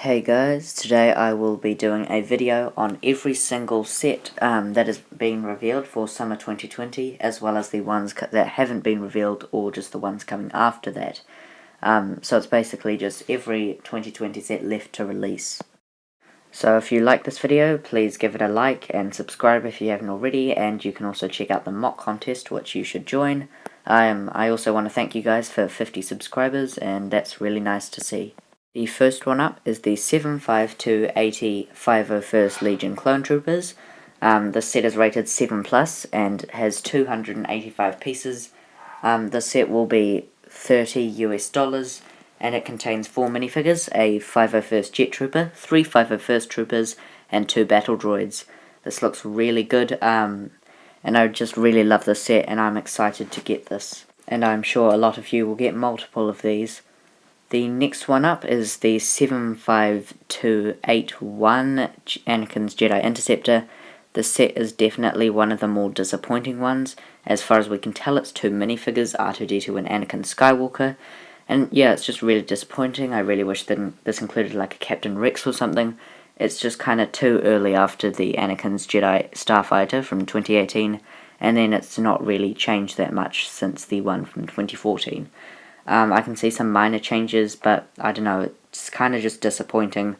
Hey guys, today I will be doing a video on every single set that has been revealed for summer 2020, as well as the ones that haven't been revealed or just the ones coming after that. So it's basically just every 2020 set left to release. So if you like this video, please give it a like and subscribe if you haven't already, and you can also check out the mock contest, which you should join. I also want to thank you guys for 50 subscribers, and that's really nice to see. The first one up is the 75280 501st Legion Clone Troopers. This set is rated 7+, and has 285 pieces. This set will be $30 US, and it contains 4 minifigures, a 501st Jet Trooper, 3 501st Troopers, and 2 Battle Droids. This looks really good, and I just really love this set, and I'm excited to get this. And I'm sure a lot of you will get multiple of these. The next one up is the 75281 Anakin's Jedi Interceptor. This set is definitely one of the more disappointing ones. As far as we can tell, it's 2 minifigures, R2-D2 and Anakin Skywalker. And yeah, it's just really disappointing. I really wish that this included like a Captain Rex or something. It's just kind of too early after the Anakin's Jedi Starfighter from 2018. And then it's not really changed that much since the one from 2014. I can see some minor changes, but I don't know, it's kind of just disappointing.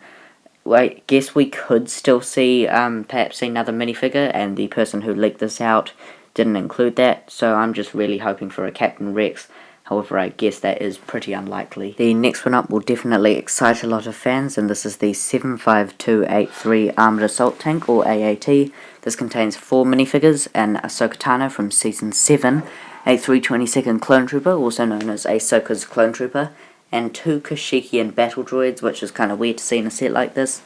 Well, I guess we could still see, perhaps another minifigure, and the person who leaked this out didn't include that, so I'm just really hoping for a Captain Rex. However, I guess that is pretty unlikely. The next one up will definitely excite a lot of fans, and this is the 75283 Armoured Assault Tank, or AAT. This contains 4 minifigures, an Ahsoka Tano from Season 7, a 322nd Clone Trooper, also known as Ahsoka's Clone Trooper, and 2 Kashyyykian Battle Droids, which is kind of weird to see in a set like this.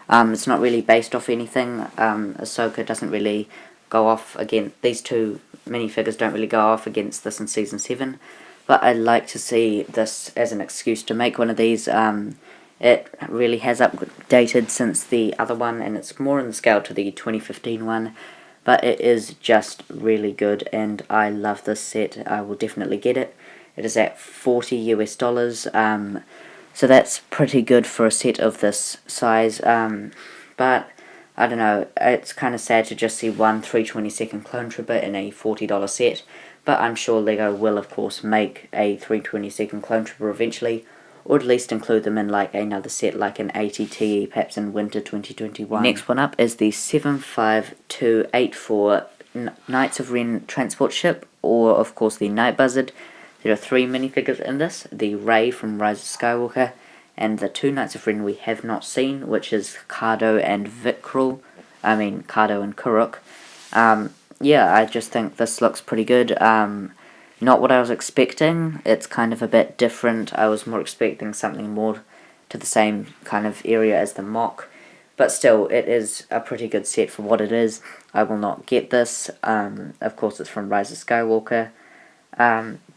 It's not really based off anything. Ahsoka doesn't really go off against, these 2 minifigures don't really go off against this in Season 7, but I'd like to see this as an excuse to make one of these. It really has updated since the other one, and it's more in the scale to the 2015 one. But it is just really good, and I love this set. I will definitely get it. It is at $40 US, so that's pretty good for a set of this size. But I don't know, it's kind of sad to just see one 322nd Clone Trooper in a $40 set. But I'm sure LEGO will, of course, make a 322nd Clone Trooper eventually, or at least include them in like another set, like an ATTE, perhaps in winter 2021. Next one up is the 75284 Knights of Ren transport ship, or of course the Night Buzzard. There are 3 minifigures in this, the Rey from Rise of Skywalker, and the 2 Knights of Ren we have not seen, which is Cardo and Cardo and Kuruk. Yeah, I just think this looks pretty good. Not what I was expecting. It's kind of a bit different. I was more expecting something more to the same kind of area as the mock. But still, it is a pretty good set for what it is. I will not get this. Of course, it's from Rise of Skywalker.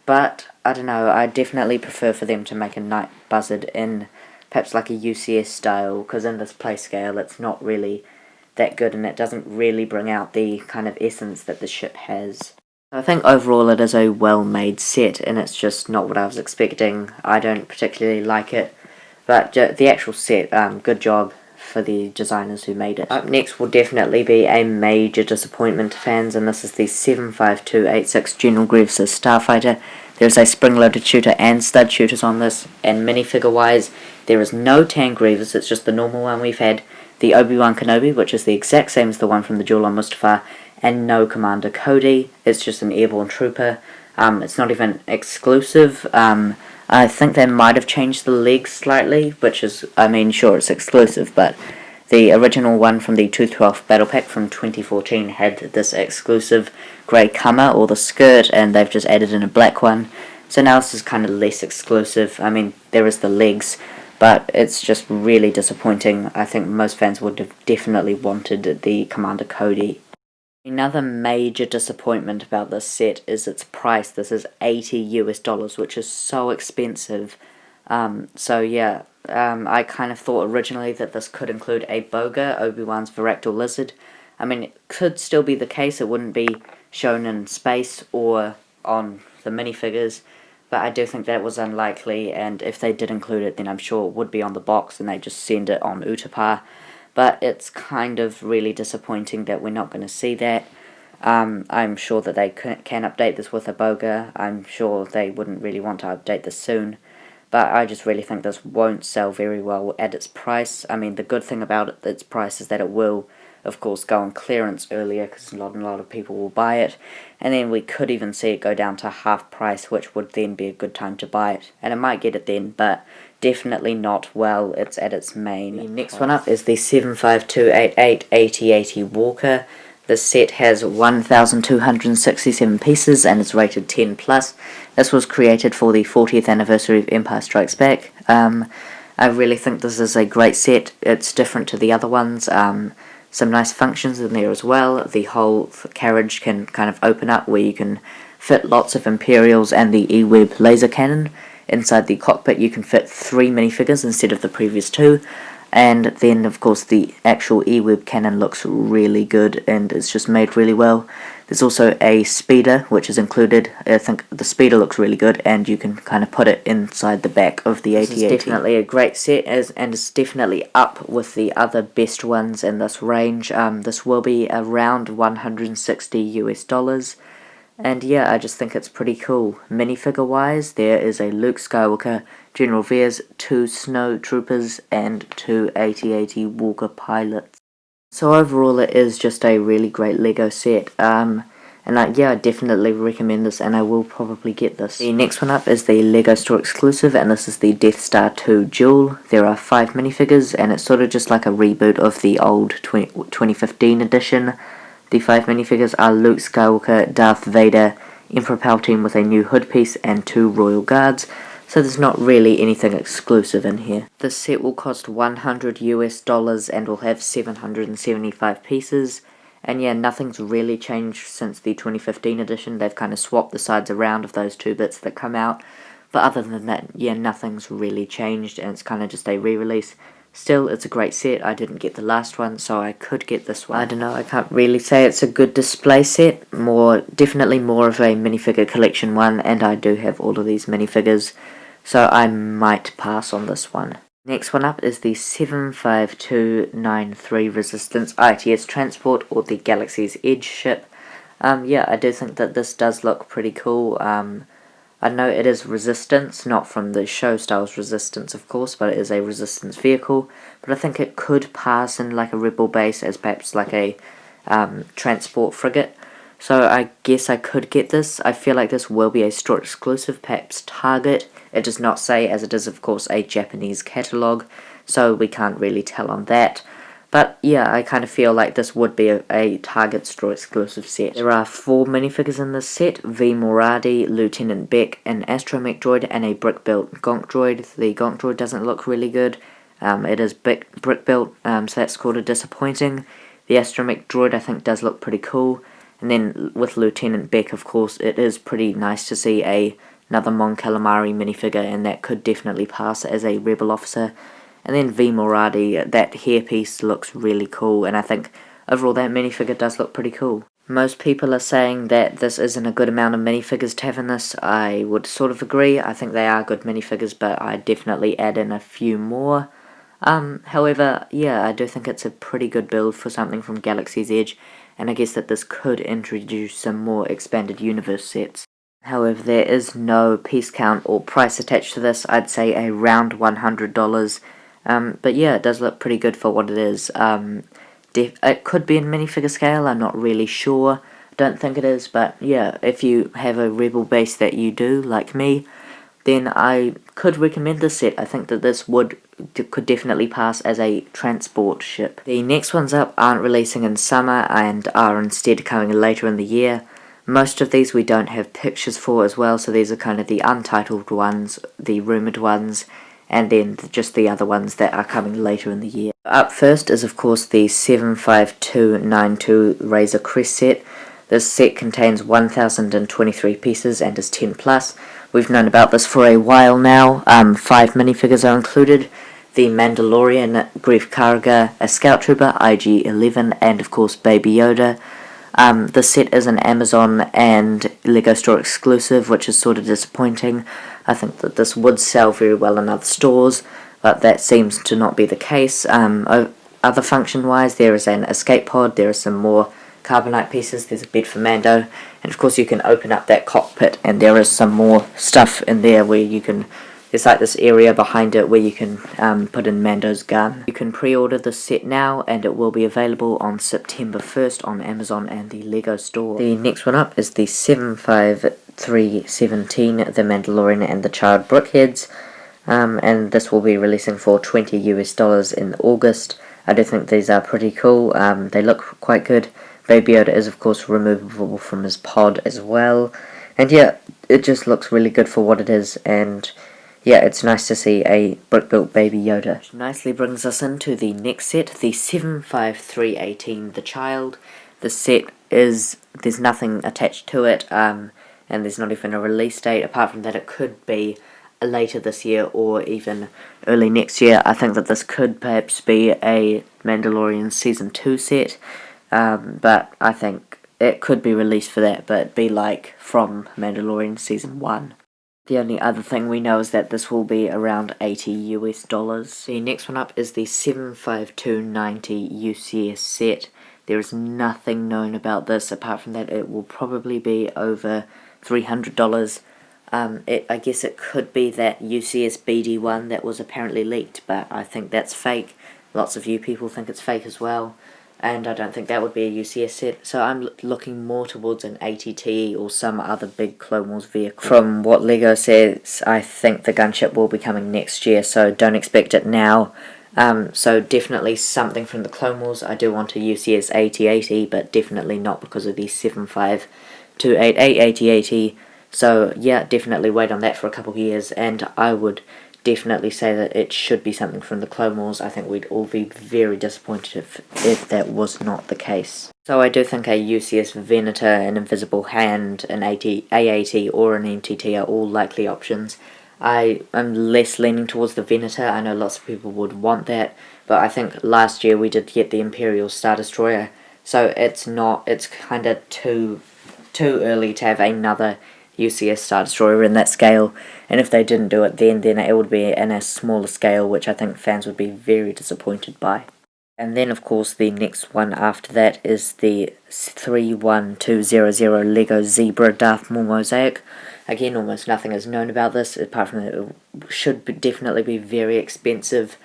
But, I don't know, I definitely prefer for them to make a Night Buzzard in perhaps like a UCS style, because in this play scale it's not really that good, and it doesn't really bring out the kind of essence that the ship has. I think overall it is a well-made set, and it's just not what I was expecting. I don't particularly like it, but the actual set, good job for the designers who made it. Up next will definitely be a major disappointment to fans, and this is the 75286 General Grievous Starfighter. There's a spring-loaded shooter and stud shooters on this, and minifigure-wise, there is no Tan Grievous, it's just the normal one we've had, the Obi-Wan Kenobi, which is the exact same as the one from the Duel on Mustafar, and no Commander Cody. It's just an airborne trooper. It's not even exclusive. I think they might have changed the legs slightly, which is, sure, it's exclusive, but the original one from the 212 Battle Pack from 2014 had this exclusive grey kama, or the skirt, and they've just added in a black one. So now this is kind of less exclusive. There is the legs, but it's just really disappointing. I think most fans would have definitely wanted the Commander Cody. Another major disappointment about this set is its price. This is $80 US, which is so expensive. So yeah, I kind of thought originally that this could include a Boga, Obi-Wan's Varactyl Lizard. It could still be the case. It wouldn't be shown in space or on the minifigures, but I do think that was unlikely, and if they did include it, then I'm sure it would be on the box and they just send it on Utapar. But it's kind of really disappointing that we're not going to see that. I'm sure that they can update this with a Boga. I'm sure they wouldn't really want to update this soon. But I just really think this won't sell very well at its price. I mean, the good thing about its price is that it will, of course, go on clearance earlier because a lot of people will buy it. And then we could even see it go down to half price, which would then be a good time to buy it. And I might get it then, but definitely not while it's at its main. The next one up is the 75288 8080 Walker. This set has 1,267 pieces and is rated 10+. This was created for the 40th anniversary of Empire Strikes Back. I really think this is a great set. It's different to the other ones. Some nice functions in there as well. The whole carriage can kind of open up where you can fit lots of Imperials and the E-Web laser cannon. Inside the cockpit you can fit 3 minifigures instead of the previous 2. And then, of course, the actual E-Web cannon looks really good and it's just made really well. There's also a speeder, which is included. I think the speeder looks really good and you can kind of put it inside the back of the AT-AT. This is definitely a great set and it's definitely up with the other best ones in this range. This will be around $160 US. And yeah, I just think it's pretty cool. Minifigure wise, there is a Luke Skywalker, General Veers, 2 Snow Troopers, and 2 AT-AT Walker pilots. So overall it is just a really great Lego set. And yeah, I definitely recommend this and I will probably get this. The next one up is the Lego Store exclusive and this is the Death Star 2 Duel. There are 5 minifigures and it's sort of just like a reboot of the old 2015 edition. The 5 minifigures are Luke Skywalker, Darth Vader, Emperor Palpatine with a new hood piece, and 2 Royal Guards, so there's not really anything exclusive in here. This set will cost $100 US and will have 775 pieces, and yeah, nothing's really changed since the 2015 edition. They've kind of swapped the sides around of those 2 bits that come out, but other than that, yeah, nothing's really changed, and it's kind of just a re-release. Still, it's a great set. I didn't get the last one, so I could get this one. I don't know, I can't really say it's a good display set. Definitely more of a minifigure collection one, and I do have all of these minifigures, so I might pass on this one. Next one up is the 75293 Resistance ITS Transport, or the Galaxy's Edge ship. Yeah, I do think that this does look pretty cool. I know it is Resistance, not from the show style's Resistance, of course, but it is a Resistance vehicle. But I think it could pass in like a Rebel base as perhaps like a transport frigate. So I guess I could get this. I feel like this will be a store exclusive, perhaps Target. It does not say, as it is, of course, a Japanese catalogue, so we can't really tell on that. But yeah, I kind of feel like this would be a Target store exclusive set. There are 4 minifigures in this set: V. Moradi, Lieutenant Beck, an astromech droid, and a brick-built gonk droid. The gonk droid doesn't look really good. It is brick-built, so that's sort of disappointing. The astromech droid I think does look pretty cool. And then with Lieutenant Beck, of course, it is pretty nice to see another Mon Calamari minifigure, and that could definitely pass as a Rebel officer. And then V. Moradi, that hairpiece looks really cool, and I think overall that minifigure does look pretty cool. Most people are saying that this isn't a good amount of minifigures to have in this. I would sort of agree. I think they are good minifigures, but I'd definitely add in a few more. However, yeah, I do think it's a pretty good build for something from Galaxy's Edge, and I guess that this could introduce some more expanded universe sets. However, there is no piece count or price attached to this. I'd say around $100. But yeah, it does look pretty good for what it is. It could be in minifigure scale, I'm not really sure. Don't think it is, but yeah, if you have a Rebel base that you do, like me, then I could recommend this set. I think that this could definitely pass as a transport ship. The next ones up aren't releasing in summer and are instead coming later in the year. Most of these we don't have pictures for as well, so these are kind of the untitled ones, the rumoured ones, and then just the other ones that are coming later in the year. Up first is of course the 75292 Razor Crest set. This set contains 1,023 pieces and is 10+. We've known about this for a while now. 5 minifigures are included: the Mandalorian, Grief Karga, a Scout Trooper, IG-11, and of course Baby Yoda. The set is an Amazon and Lego store exclusive, which is sort of disappointing. I think that this would sell very well in other stores, but that seems to not be the case. Other function-wise, there is an escape pod, there are some more carbonite pieces, there's a bed for Mando, and of course you can open up that cockpit and there is some more stuff in there where you can, there's like this area behind it where you can put in Mando's gun. You can pre-order this set now and it will be available on September 1st on Amazon and the Lego store. The next one up is the 75317, the Mandalorian and the Child Brickheads, and this will be releasing for $20 US in August. I do think these are pretty cool. They look quite good. Baby Yoda is of course removable from his pod as well, and yeah, it just looks really good for what it is, and yeah, it's nice to see a brick-built Baby Yoda. Which nicely brings us into the next set, the 75318, the Child. The set is, there's nothing attached to it, and there's not even a release date, apart from that it could be later this year or even early next year. I think that this could perhaps be a Mandalorian Season 2 set, but I think it could be released for that, but be like from Mandalorian Season 1. The only other thing we know is that this will be around $80 US. The next one up is the 75290 UCS set. There is nothing known about this, apart from that it will probably be over $300. I guess it could be that UCS BD one that was apparently leaked, but I think that's fake. Lots of you people think it's fake as well, and I don't think that would be a UCS set, so I'm looking more towards an ATT or some other big Clone Wars vehicle. From what Lego says, I think the gunship will be coming next year, so don't expect it now. So definitely something from the Clone Wars. I do want a UCS AT-AT, but definitely not because of the 75288 AT-AT. So yeah, definitely wait on that for a couple of years, and I would definitely say that it should be something from the Clone Wars. I think we'd all be very disappointed if that was not the case. So I do think a UCS Venator, an Invisible Hand, an AAT or an MTT are all likely options. I am less leaning towards the Venator. I know lots of people would want that, but I think last year we did get the Imperial Star Destroyer, so it's kind of too early to have another UCS Star Destroyer in that scale, and if they didn't do it then it would be in a smaller scale, which I think fans would be very disappointed by. And then of course the next one after that is the 31200 Lego Zebra Darth Maul Mosaic. Again, almost nothing is known about this, apart from that it should definitely be very expensive.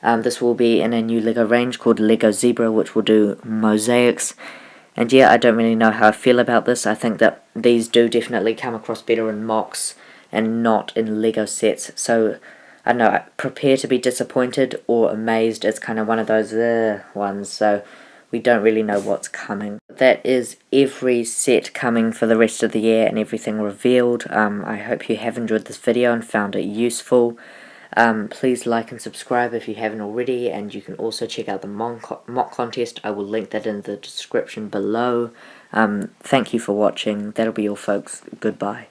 This will be in a new Lego range called Lego Zebra, which will do mosaics. And yeah, I don't really know how I feel about this. I think that these do definitely come across better in mocks and not in Lego sets. So, I don't know, prepare to be disappointed or amazed. It's kind of one of those ones, so we don't really know what's coming. That is every set coming for the rest of the year and everything revealed. I hope you have enjoyed this video and found it useful. Please like and subscribe if you haven't already, and you can also check out the mock contest. I will link that in the description below. Thank you for watching. That'll be all, folks. Goodbye.